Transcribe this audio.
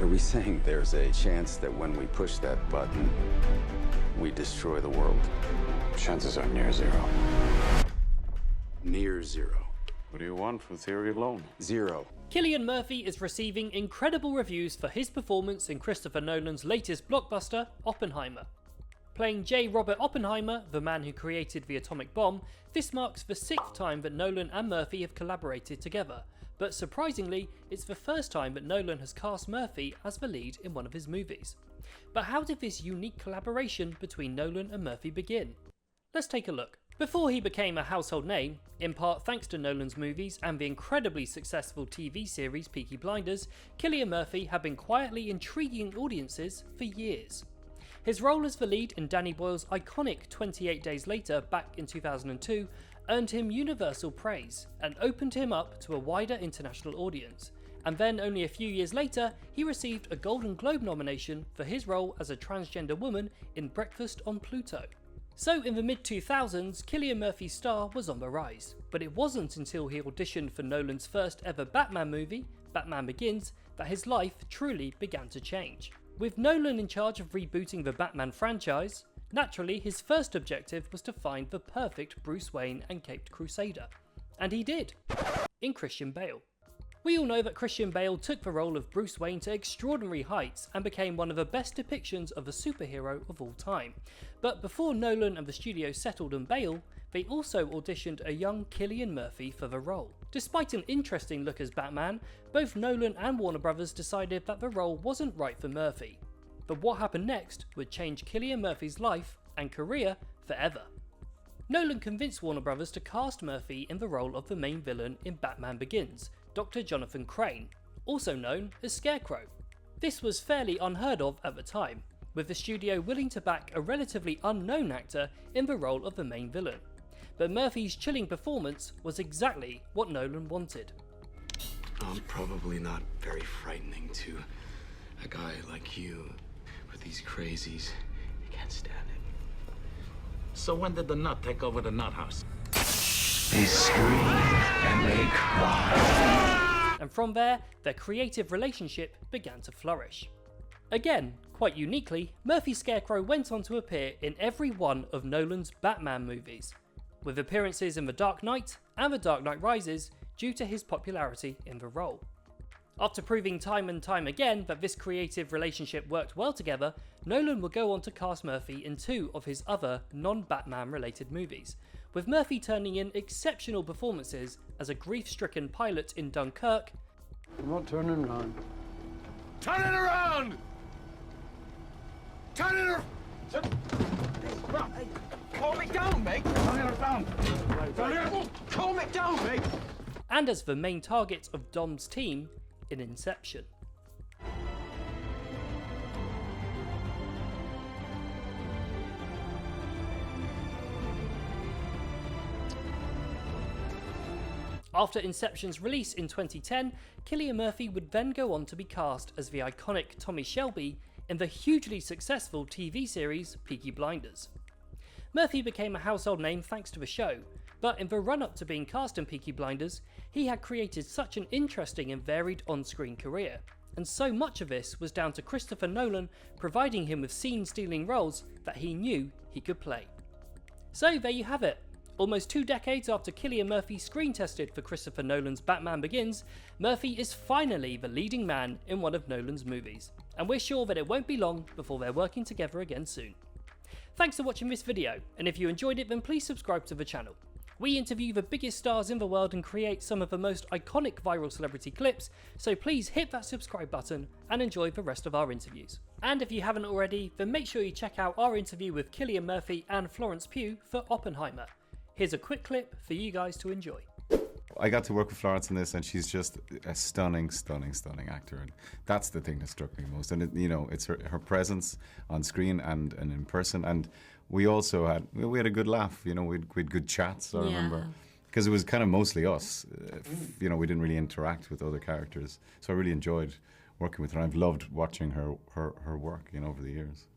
we saying there's a chance that when we push that button, we destroy the world? Chances are near zero. Near zero. What do you want from theory alone? Zero. Cillian Murphy is receiving incredible reviews for his performance in Christopher Nolan's latest blockbuster, Oppenheimer. Playing J. Robert Oppenheimer, the man who created the atomic bomb, this marks the 6th time that Nolan and Murphy have collaborated together, but surprisingly, it's the first time that Nolan has cast Murphy as the lead in one of his movies. But how did this unique collaboration between Nolan and Murphy begin? Let's take a look. Before he became a household name, in part thanks to Nolan's movies and the incredibly successful TV series Peaky Blinders, Cillian Murphy had been quietly intriguing audiences for years. His role as the lead in Danny Boyle's iconic 28 Days Later back in 2002 earned him universal praise and opened him up to a wider international audience. And then only a few years later, he received a Golden Globe nomination for his role as a transgender woman in Breakfast on Pluto. So in the mid-2000s, Cillian Murphy's star was on the rise, but it wasn't until he auditioned for Nolan's first ever Batman movie, Batman Begins, that his life truly began to change. With Nolan in charge of rebooting the Batman franchise, naturally his first objective was to find the perfect Bruce Wayne and Caped Crusader. And he did, in Christian Bale. We all know that Christian Bale took the role of Bruce Wayne to extraordinary heights and became one of the best depictions of a superhero of all time. But before Nolan and the studio settled on Bale, they also auditioned a young Cillian Murphy for the role. Despite an interesting look as Batman, both Nolan and Warner Brothers decided that the role wasn't right for Murphy. But what happened next would change Cillian Murphy's life and career forever. Nolan convinced Warner Brothers to cast Murphy in the role of the main villain in Batman Begins, Dr. Jonathan Crane, also known as Scarecrow. This was fairly unheard of at the time, with the studio willing to back a relatively unknown actor in the role of the main villain. But Murphy's chilling performance was exactly what Nolan wanted. I'm probably not very frightening to a guy like you, with these crazies. I can't stand it. So when did the nut take over the nut house? They scream and they cry. And from there, their creative relationship began to flourish. Again, quite uniquely, Murphy's Scarecrow went on to appear in every one of Nolan's Batman movies, with appearances in The Dark Knight and The Dark Knight Rises due to his popularity in the role. After proving time and time again that this creative relationship worked well together, Nolan would go on to cast Murphy in 2 of his other non-Batman related movies, with Murphy turning in exceptional performances as a grief-stricken pilot in Dunkirk. I'm not turning around. Turn it around! Turn it around! Calm it down, mate! Turn it around! Calm it down, mate! And as the main target of Dom's team in Inception. After Inception's release in 2010, Cillian Murphy would then go on to be cast as the iconic Tommy Shelby in the hugely successful TV series Peaky Blinders. Murphy became a household name thanks to the show, but in the run-up to being cast in Peaky Blinders, he had created such an interesting and varied on-screen career, and so much of this was down to Christopher Nolan providing him with scene-stealing roles that he knew he could play. So there you have it. Almost 2 decades after Cillian Murphy screen tested for Christopher Nolan's Batman Begins, Murphy is finally the leading man in one of Nolan's movies, and we're sure that it won't be long before they're working together again soon. Thanks for watching this video, and if you enjoyed it then please subscribe to the channel. We interview the biggest stars in the world and create some of the most iconic viral celebrity clips, so please hit that subscribe button and enjoy the rest of our interviews. And if you haven't already, then make sure you check out our interview with Cillian Murphy and Florence Pugh for Oppenheimer. Here's a quick clip for you guys to enjoy. I got to work with Florence in this, and she's just a stunning, stunning, stunning actor, and that's the thing that struck me most. And it's her presence on screen and in person. And we also had a good laugh. We had good chats. I remember, because it was kind of mostly us. We didn't really interact with other characters, so I really enjoyed working with her. I've loved watching her work, over the years.